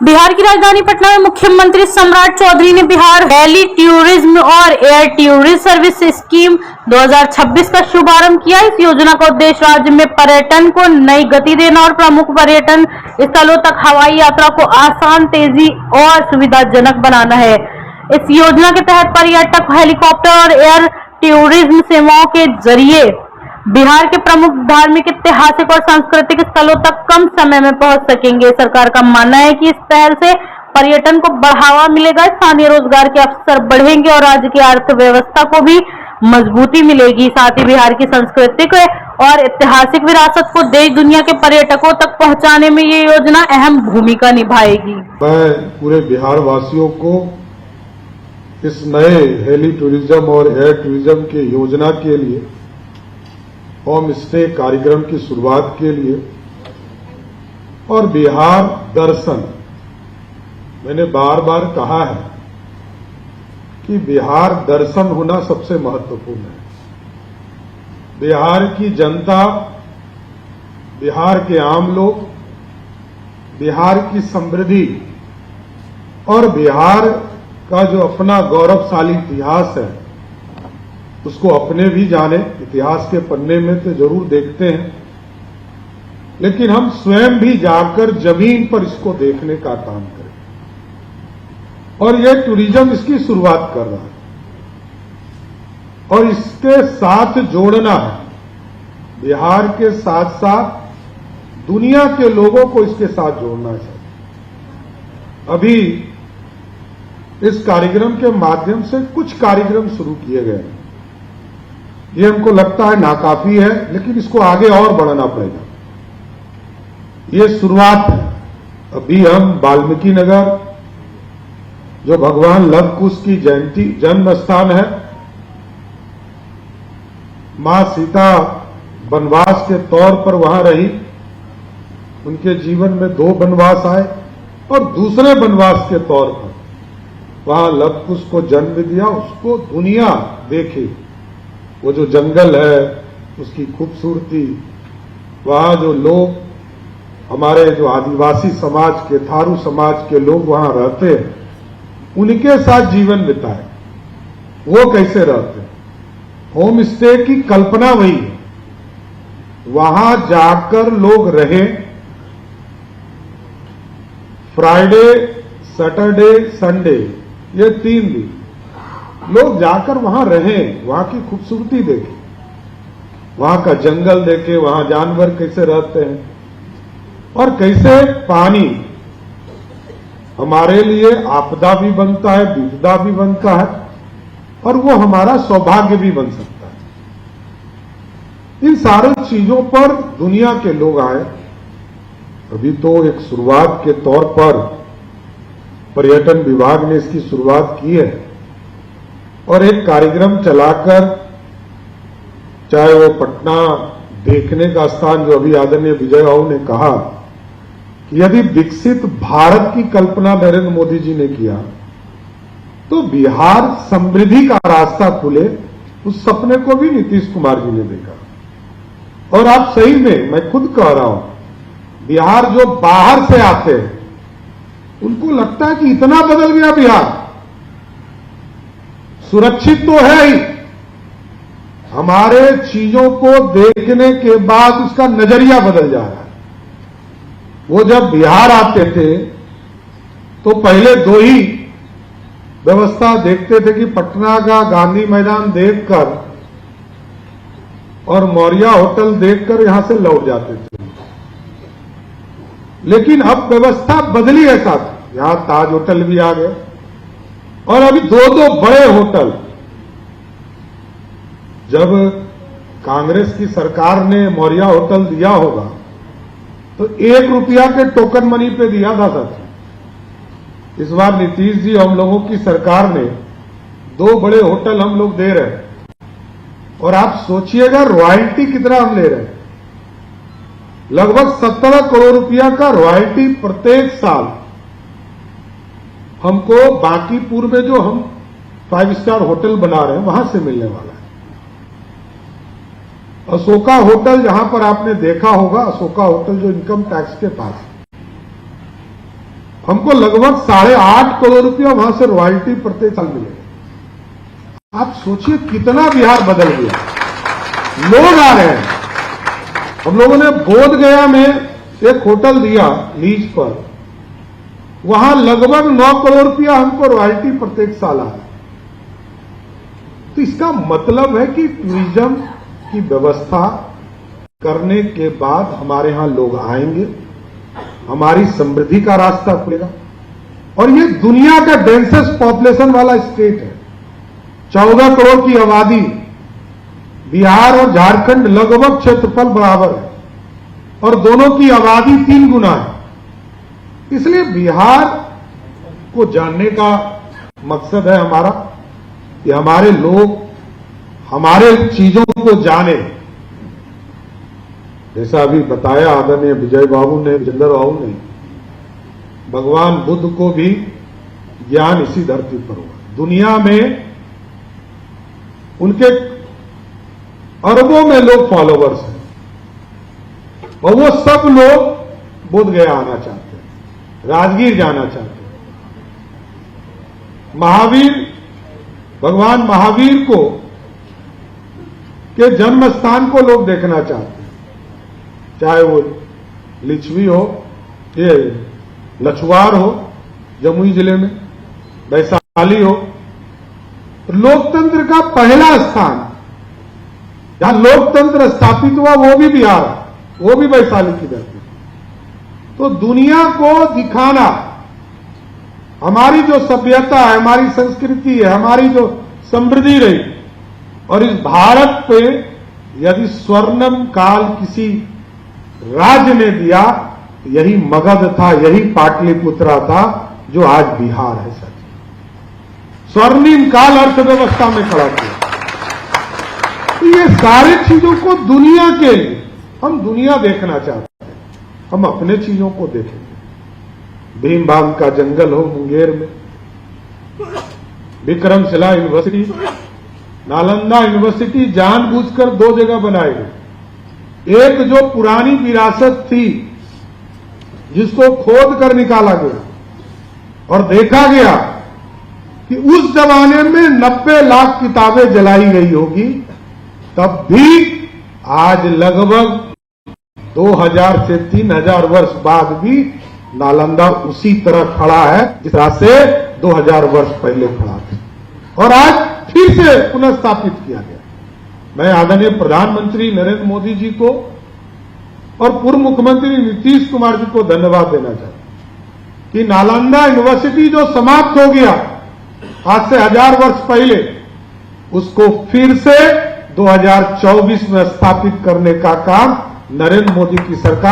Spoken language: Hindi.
बिहार की राजधानी पटना में मुख्यमंत्री सम्राट चौधरी ने बिहार हेली टूरिज्म और एयर टूरिज्म सर्विस स्कीम 2026 का शुभारंभ किया। इस योजना का उद्देश्य राज्य में पर्यटन को नई गति देना और प्रमुख पर्यटन स्थलों तक हवाई यात्रा को आसान, तेजी और सुविधाजनक बनाना है। इस योजना के तहत पर्यटक हेलीकॉप्टर और एयर टूरिज्म सेवाओं के जरिए बिहार के प्रमुख धार्मिक, ऐतिहासिक और सांस्कृतिक स्थलों तक कम समय में पहुंच सकेंगे। सरकार का मानना है कि इस पहल से पर्यटन को बढ़ावा मिलेगा, स्थानीय रोजगार के अवसर बढ़ेंगे और राज्य की अर्थव्यवस्था को भी मजबूती मिलेगी। साथ ही बिहार की सांस्कृतिक और ऐतिहासिक विरासत को देश दुनिया के पर्यटकों तक पहुंचाने में ये योजना अहम भूमिका निभाएगी। मैं पूरे बिहार वासियों को इस नए हेली टूरिज्म और एयर टूरिज्म की योजना के लिए, होम स्टे कार्यक्रम की शुरुआत के लिए और बिहार दर्शन, मैंने बार बार कहा है कि बिहार दर्शन होना सबसे महत्वपूर्ण है। बिहार की जनता, बिहार के आम लोग, बिहार की समृद्धि और बिहार का जो अपना गौरवशाली इतिहास है उसको अपने भी जाने। इतिहास के पन्ने में तो जरूर देखते हैं, लेकिन हम स्वयं भी जाकर जमीन पर इसको देखने का काम करें। और ये टूरिज्म इसकी शुरुआत कर रहा है और इसके साथ जोड़ना है। बिहार के साथ साथ दुनिया के लोगों को इसके साथ जोड़ना चाहिए। अभी इस कार्यक्रम के माध्यम से कुछ कार्यक्रम शुरू किए गए हैं। ये हमको लगता है नाकाफी है, लेकिन इसको आगे और बढ़ाना पड़ेगा। ये शुरुआत है। अभी हम वाल्मीकि नगर, जो भगवान लव कुश की जयंती जन्म स्थान है, मां सीता वनवास के तौर पर वहां रही, उनके जीवन में 2 वनवास आए और दूसरे वनवास के तौर पर वहां लव कुश को जन्म दिया। उसको दुनिया देखे, वो जो जंगल है उसकी खूबसूरती, वहां जो लोग, हमारे जो आदिवासी समाज के, थारू समाज के लोग वहां रहते हैं, उनके साथ जीवन बिताए। वो कैसे रहते हैं? होम स्टे की कल्पना वही है। वहां जाकर लोग रहे, फ्राइडे, सैटरडे, संडे, ये 3 दिन लोग जाकर वहां रहें, वहां की खूबसूरती देखें, वहां का जंगल देखें, वहां जानवर कैसे रहते हैं और कैसे पानी हमारे लिए आपदा भी बनता है, विपदा भी बनता है और वो हमारा सौभाग्य भी बन सकता है। इन सारी चीजों पर दुनिया के लोग आए। अभी तो एक शुरुआत के तौर पर पर्यटन विभाग ने इसकी शुरुआत की है और एक कार्यक्रम चलाकर, चाहे वो पटना देखने का स्थान, जो अभी आदरणीय विजय बाबू ने कहा कि यदि विकसित भारत की कल्पना नरेंद्र मोदी जी ने किया तो बिहार समृद्धि का रास्ता खुले, उस सपने को भी नीतीश कुमार जी ने देखा। और आप सही में, मैं खुद कह रहा हूं, बिहार जो बाहर से आते हैं उनको लगता है कि इतना बदल गया बिहार। सुरक्षित तो है ही, हमारे चीजों को देखने के बाद उसका नजरिया बदल जा रहा है। वो जब बिहार आते थे तो पहले 2 ही व्यवस्था देखते थे कि पटना का गांधी मैदान देखकर और मौर्या होटल देखकर यहां से लौट जाते थे। लेकिन अब व्यवस्था बदली है साथ, यहां ताज होटल भी आ गए और अभी 2 बड़े होटल। जब कांग्रेस की सरकार ने मौर्या होटल दिया होगा तो 1 रुपया के टोकन मनी पे दिया था साथी। इस बार नीतीश जी, हम लोगों की सरकार ने 2 बड़े होटल हम लोग दे रहे हैं और आप सोचिएगा रॉयल्टी कितना हम ले रहे हैं। लगभग 17 करोड़ रुपया का रॉयल्टी प्रत्येक साल हमको बांकीपुर में जो हम 5 स्टार होटल बना रहे हैं वहां से मिलने वाला है। अशोका होटल, जहां पर आपने देखा होगा, अशोका होटल जो इनकम टैक्स के पास, हमको लगभग 8.5 करोड़ रुपया वहां से रॉयल्टी प्रत्येक साल मिलेगा। आप सोचिए कितना बिहार बदल गया। लोग आ रहे हैं। हम लोगों ने बोध गया में एक होटल दिया लीज पर, वहां लगभग 9 करोड़ रुपया हमको रॉयल्टी प्रत्येक साल आ रहा है। तो इसका मतलब है कि टूरिज्म की व्यवस्था करने के बाद हमारे यहां लोग आएंगे, हमारी समृद्धि का रास्ता खुलेगा। और ये दुनिया का डेंसेस्ट पॉपुलेशन वाला स्टेट है। 14 करोड़ की आबादी, बिहार और झारखंड लगभग क्षेत्रफल बराबर है और दोनों की आबादी 3 गुना है। इसलिए बिहार को जानने का मकसद है हमारा कि हमारे लोग हमारे चीजों को जाने। जैसा अभी बताया आदरणीय विजय बाबू ने, विजेंद्र बाबू ने, भगवान बुद्ध को भी ज्ञान इसी धरती पर हुआ। दुनिया में उनके अरबों में लोग फॉलोवर्स हैं और वो सब लोग बोध गया आना चाहते हैं, राजगीर जाना चाहते हैं। महावीर, भगवान महावीर को के जन्म स्थान को लोग देखना चाहते हैं, चाहे वो लिच्छवी हो, ये लछुआर हो जमुई जिले में, वैशाली हो। लोकतंत्र का पहला स्थान जहां लोकतंत्र स्थापित हुआ वो भी बिहार है, वो भी वैशाली की धरती। तो दुनिया को दिखाना हमारी जो सभ्यता है, हमारी संस्कृति है, हमारी जो समृद्धि रही, और इस भारत पे यदि स्वर्णिम काल किसी राज्य ने दिया, यही मगध था, यही पाटलिपुत्रा था, जो आज बिहार है। सच स्वर्णिम काल अर्थव्यवस्था में खड़ा किया। तो ये सारी चीजों को दुनिया के लिए हम दुनिया देखना चाहते हैं, हम अपने चीजों को देखेंगे। भीमबाग का जंगल हो मुंगेर में, विक्रमशिला यूनिवर्सिटी, नालंदा यूनिवर्सिटी जानबूझकर 2 जगह बनाई गई। एक जो पुरानी विरासत थी जिसको खोद कर निकाला गया और देखा गया कि उस जमाने में 90 लाख किताबें जलाई गई होगी, तब भी आज लगभग 2000 से 3000 वर्ष बाद भी नालंदा उसी तरह खड़ा है जिस तरह से 2000 वर्ष पहले खड़ा था और आज फिर से पुनर्स्थापित किया गया। मैं आदरणीय प्रधानमंत्री नरेंद्र मोदी जी को और पूर्व मुख्यमंत्री नीतीश कुमार जी को धन्यवाद देना चाहता हूं कि नालंदा यूनिवर्सिटी जो समाप्त हो गया आज से 1000 वर्ष पहले, उसको फिर से 2024 में स्थापित करने का काम नरेंद्र मोदी की सरकार